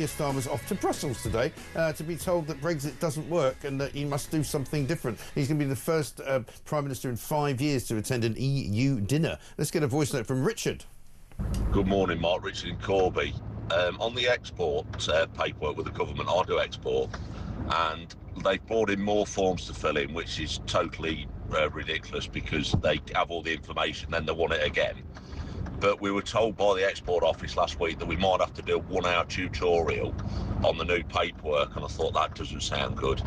Keir Starmer's off to Brussels today to be told that Brexit doesn't work and that he must do something different. He's going to be the first Prime Minister in 5 years to attend an EU dinner. Let's get a voice note from Richard. Good morning, Mark. Richard in Corby. On the export paperwork with the government, I do export, and they've brought in more forms to fill in, which is totally ridiculous because they have all the information, then they want it again. But we were told by the export office last week that we might have to do a 1-hour tutorial on the new paperwork, and I thought that doesn't sound good.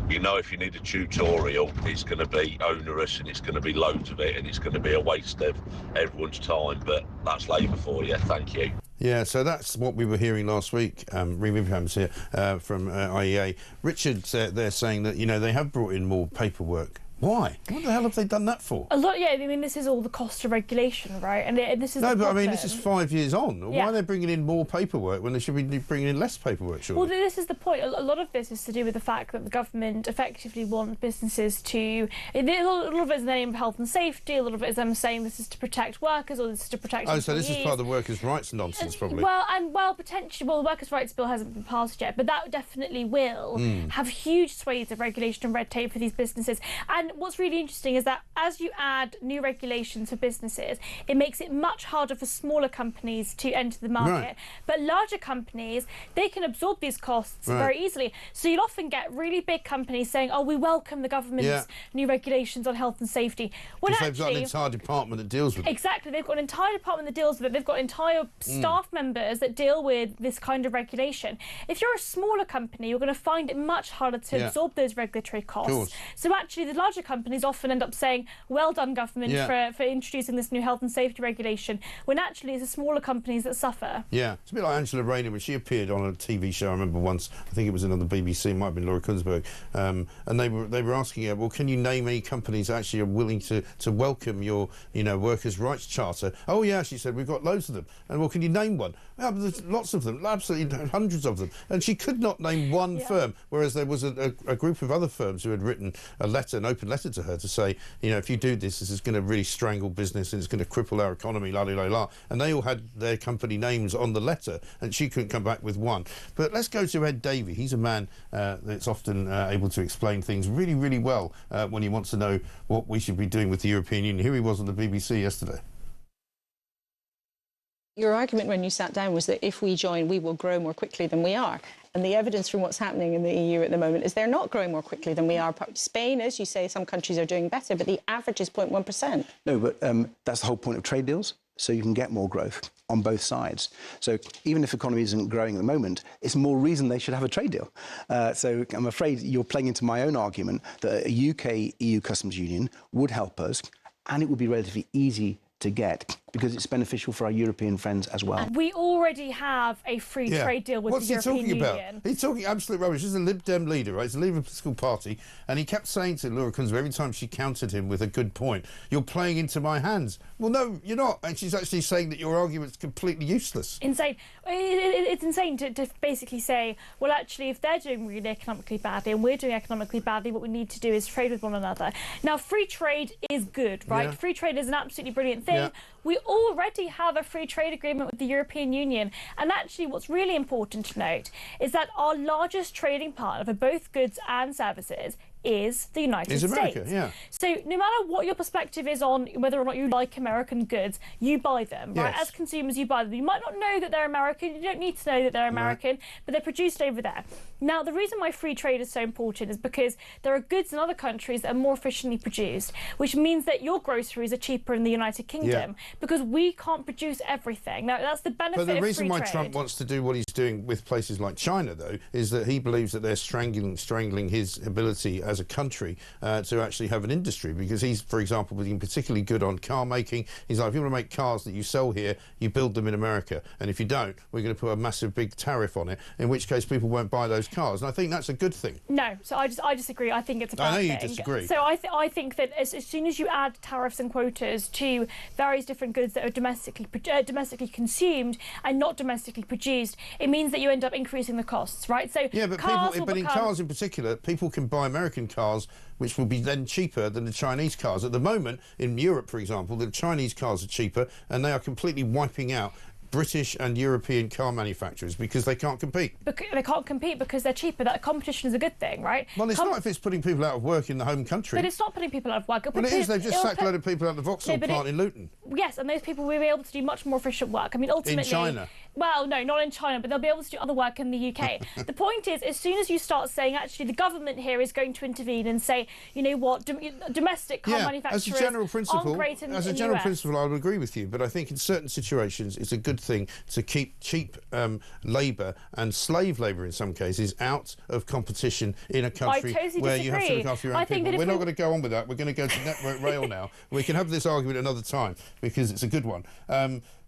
You know, if you need a tutorial, it's going to be onerous and it's going to be loads of it and it's going to be a waste of everyone's time, but that's Labour for you. Thank you. Yeah, so that's what we were hearing last week. Reem Ibrahim's here from IEA. Richard, they're saying that, you know, they have brought in more paperwork. Why? What the hell have they done that for? A lot, yeah. I mean, this is all the cost of regulation, right? And this is no, the but problem. I mean, this is 5 years on. Yeah. Why are they bringing in more paperwork when they should be bringing in less paperwork? Surely? Well, this is the point. A lot of this is to do with the fact that the government effectively want businesses to. A lot of it is in the name of health and safety. A lot of it is them saying this is to protect workers or this is to protect. Oh, employees. so this is part of the workers' rights nonsense, probably. Potentially. Well, the workers' rights bill hasn't been passed yet, but that definitely will have huge swathes of regulation and red tape for these businesses. And what's really interesting is that as you add new regulations for businesses, it makes it much harder for smaller companies to enter the market. Right. But larger companies, they can absorb these costs very easily. So you'll often get really big companies saying, oh, we welcome the government's new regulations on health and safety. When they've got an entire department that deals with it. Exactly. They've got an entire department that deals with it. They've got entire staff members that deal with this kind of regulation. If you're a smaller company, you're going to find it much harder to absorb those regulatory costs. So actually, the larger companies often end up saying, well done, government, for introducing this new health and safety regulation, when actually it's the smaller companies that suffer. Yeah, it's a bit like Angela Rayner when she appeared on a TV show. I remember once, I think it was on the BBC, it might have been Laura Kunsberg, and they were asking her, well, can you name any companies that actually are willing to welcome your, you know, workers' rights charter? Oh yeah, she said, we've got loads of them. And well, can you name one? Well, there's lots of them, absolutely hundreds of them. And she could not name one firm, whereas there was a group of other firms who had written a letter, an open letter to her to say, you know, if you do this is going to really strangle business and it's going to cripple our economy, la la la la. And they all had their company names on the letter, and she couldn't come back with one. But let's go to Ed Davey. He's a man that's often able to explain things really, really well when he wants to know what we should be doing with the European Union. Here he was on the BBC yesterday. Your argument when you sat down was that if we join, we will grow more quickly than we are. And the evidence from what's happening in the EU at the moment is they're not growing more quickly than we are. Spain, as you say, some countries are doing better, but the average is 0.1%. No, but that's the whole point of trade deals, so you can get more growth on both sides. So even if the economy isn't growing at the moment, it's more reason they should have a trade deal. So I'm afraid you're playing into my own argument that a UK-EU customs union would help us, and it would be relatively easy to get, because it's beneficial for our European friends as well. And we already have a free trade deal with the European Union. What's he talking about? He's talking absolute rubbish. He's a Lib Dem leader, right? He's a leader of the political party, and he kept saying to Laura Kunsberg every time she countered him with a good point, you're playing into my hands. Well, no, you're not. And she's actually saying that your argument's completely useless. Insane. It's insane to basically say, well, actually, if they're doing really economically badly and we're doing economically badly, what we need to do is trade with one another. Now, free trade is good, right? Yeah. Free trade is an absolutely brilliant thing. Yeah. We already have a free trade agreement with the European Union. And actually, what's really important to note is that our largest trading partner for both goods and services is the United States. America, yeah. So no matter what your perspective is on whether or not you like American goods, you buy them, right? Yes. As consumers, you buy them. You might not know that they're American. You don't need to know that they're American, but they're produced over there. Now, the reason why free trade is so important is because there are goods in other countries that are more efficiently produced, which means that your groceries are cheaper in the United Kingdom because we can't produce everything. Now, that's the benefit of free trade. But the reason why Trump wants to do what he's doing with places like China, though, is that he believes that they're strangling his ability as a country to actually have an industry, because he's, for example, been particularly good on car making. He's like, if you want to make cars that you sell here, you build them in America, and if you don't, we're going to put a massive big tariff on it, in which case people won't buy those cars. And I think that's a good thing. No, so I disagree. I think it's a bad thing. I know you disagree. So I think that as soon as you add tariffs and quotas to various different goods that are domestically consumed and not domestically produced, it means that you end up increasing the costs, right? So yeah, but in cars in particular, people can buy American cars which will be then cheaper than the Chinese cars. At the moment, in Europe, for example, the Chinese cars are cheaper, and they are completely wiping out British and European car manufacturers because they can't compete. They can't compete because they're cheaper. That competition is a good thing, right? Well, it's not if it's putting people out of work in the home country. But it's not putting people out of work. Well, it is. They've just sacked a load of people out of the Vauxhall plant in Luton. Yes, and those people will be able to do much more efficient work. I mean, ultimately... In China? Well, no, not in China, but they'll be able to do other work in the UK. The point is, as soon as you start saying, actually, the government here is going to intervene and say, you know what, domestic car manufacturers as a general principle, I would agree with you, but I think in certain situations it's a good thing to keep cheap labour and slave labour in some cases out of competition in a country where you have to look after your own people. We're not going to go on with that. We're going to go to Network Rail now. We can have this argument another time because it's a good one.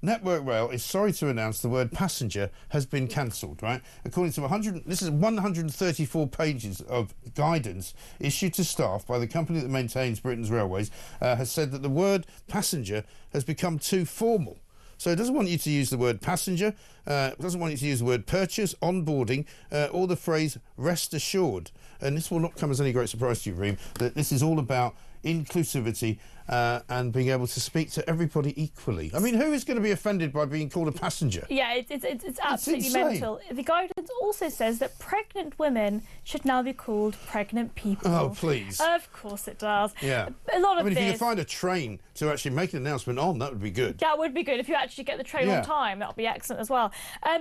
Network Rail is sorry to announce the word passenger has been cancelled, right? According to 134 pages of guidance issued to staff by the company that maintains Britain's railways, has said that the word passenger has become too formal. So it doesn't want you to use the word passenger, it doesn't want you to use the word purchase, onboarding, or the phrase rest assured. And this will not come as any great surprise to you, Reem, that this is all about inclusivity and being able to speak to everybody equally. I mean, who is going to be offended by being called a passenger? Yeah, it's absolutely mental. The guidance also says that pregnant women should now be called pregnant people. Oh, please. Of course it does. Yeah. A lot of if you could find a train to actually make an announcement on, that would be good. That would be good. If you actually get the train on time, that would be excellent as well.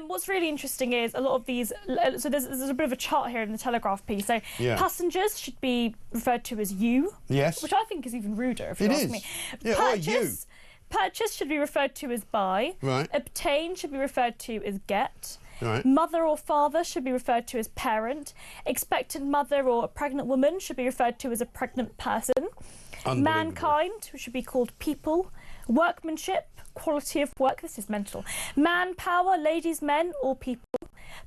What's really interesting is a lot of these... So there's a bit of a chart here in the Telegraph piece. So passengers should be referred to as you. Yes. Which I think is even ruder, if you ask me. Yeah, Purchase should be referred to as buy. Right. Obtain should be referred to as get. Right. Mother or father should be referred to as parent. Expectant mother or a pregnant woman should be referred to as a pregnant person. Mankind should be called people. Workmanship, quality of work, this is mental. Manpower, ladies, men, or people.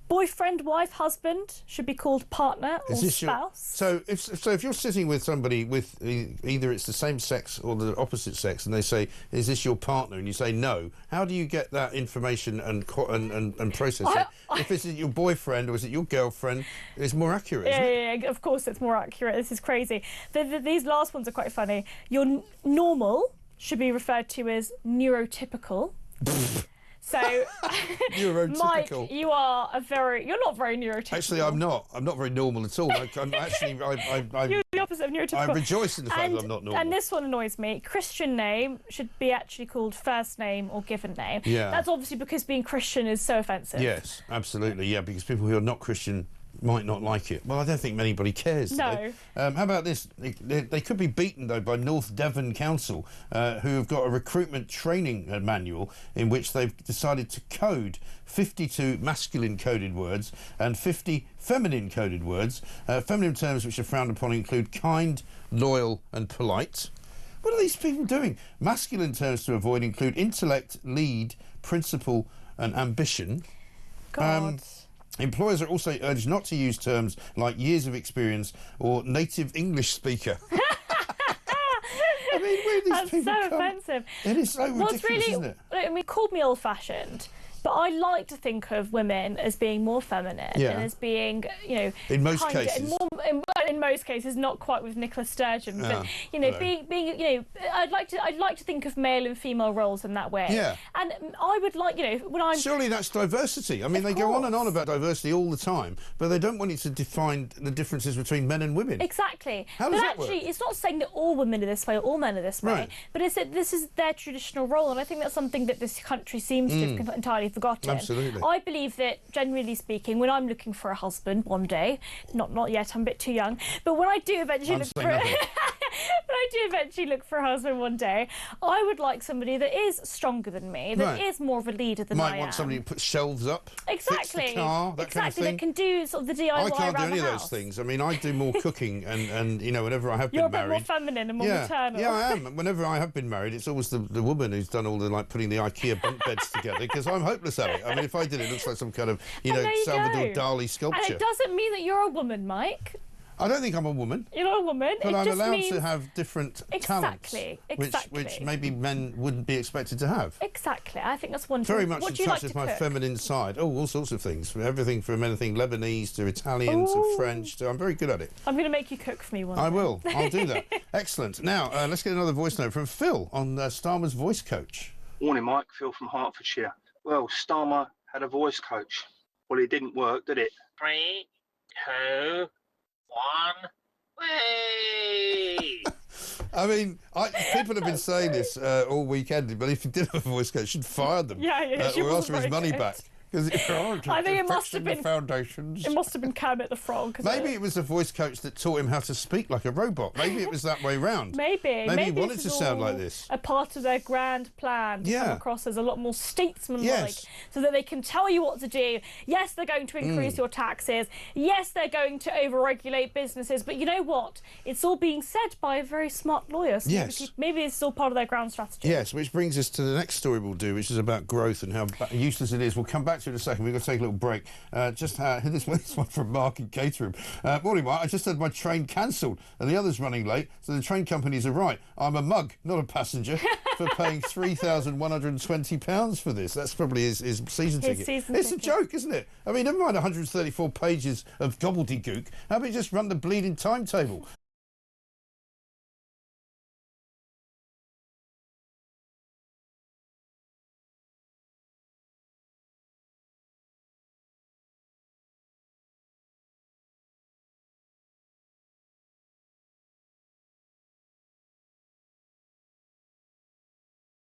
Boyfriend, wife, husband should be called partner or spouse. So if you're sitting with somebody with either it's the same sex or the opposite sex, and they say, "Is this your partner?" and you say no, how do you get that information and process it? If it's your boyfriend or is it your girlfriend, it's more accurate. Isn't it? Yeah, of course it's more accurate. This is crazy. These last ones are quite funny. Your normal should be referred to as neurotypical. So, neurotypical. Mike, you're not very neurotypical. Actually, I'm not very normal at all. I'm you're the opposite of neurotypical. I rejoice in the fact that I'm not normal. And this one annoys me. Christian name should be actually called first name or given name. Yeah. That's obviously because being Christian is so offensive. Yes, absolutely. Yeah, because people who are not Christian might not like it. Well, I don't think anybody cares. No. How about this? They could be beaten, though, by North Devon Council, who have got a recruitment training manual in which they've decided to code 52 masculine coded words and 50 feminine coded words. Feminine terms which are frowned upon include kind, loyal and polite. What are these people doing? Masculine terms to avoid include intellect, lead, principle and ambition. God. Employers are also urged not to use terms like years of experience or native English speaker. I mean, where do these people so come? Offensive. It is so ridiculous, isn't it? I mean, called me old-fashioned, but I like to think of women as being more feminine and as being, you know, in most cases. In most cases, not quite with Nicola Sturgeon, but you know, being, you know, I'd like to think of male and female roles in that way. Yeah. And I would like, you know, when I'm surely that's diversity. I mean, they go on and on about diversity all the time, but they don't want you to define the differences between men and women. Exactly. How does that work? work? It's not saying that all women are this way or all men are this way, right. but it's that this is their traditional role, and I think that's something that this country seems to have entirely forgotten. Absolutely. I believe that, generally speaking, when I'm looking for a husband one day, not yet, I'm a bit too young, but when I do eventually look for a husband one day, I would like somebody that is stronger than me, that is more of a leader than I am. Might want somebody who puts shelves up, fits the car, that kind of thing. That can do sort of the DIY around the house. I can't do any of those things. I mean, I do more cooking and you know, whenever I have been married... You're a bit more feminine and more maternal. Yeah, I am. Whenever I have been married, it's always the woman who's done all the, like, putting the IKEA bunk beds together, because I'm hopeless at it. I mean, if I did it, looks like some kind of, Salvador Dali sculpture. And it doesn't mean that you're a woman, Mike. I don't think I'm a woman. You're not a woman. But I'm allowed to have different talents. Exactly. Which maybe men wouldn't be expected to have. Exactly. I think that's wonderful. Very much touches my feminine side. Oh, all sorts of things. Everything from anything Lebanese to Italian to French. I'm very good at it. I'm going to make you cook for me one day. I will. I'll do that. Excellent. Now, let's get another voice note from Phil on Starmer's voice coach. Morning, Mike. Phil from Hertfordshire. Well, Starmer had a voice coach. Well, it didn't work, did it? 3, 2, 1, way! I mean, people have been saying this all weekend, but if he did have a voice coach, should fire them. Yeah, or ask for his money back. I think it must have been foundations. It must have been Kermit the Frog. Maybe it was the voice coach that taught him how to speak like a robot. Maybe it was that way round. Maybe he wanted to sound like this. A part of their grand plan to come across as a lot more statesmanlike, so that they can tell you what to do. Yes, they're going to increase your taxes. Yes, they're going to overregulate businesses. But you know what? It's all being said by a very smart lawyer. So maybe it's all part of their grand strategy. Yes, which brings us to the next story we'll do, which is about growth and how useless it is. We'll come back to it in a second. We've got to take a little break. This one from Mark in Caterham. Morning, Mark. I just had my train cancelled and the other's running late, so the train companies are right. I'm a mug, not a passenger, for paying £3,120 for this. That's probably his season ticket. It's a joke, isn't it? I mean, never mind 134 pages of gobbledygook. How about you just run the bleeding timetable?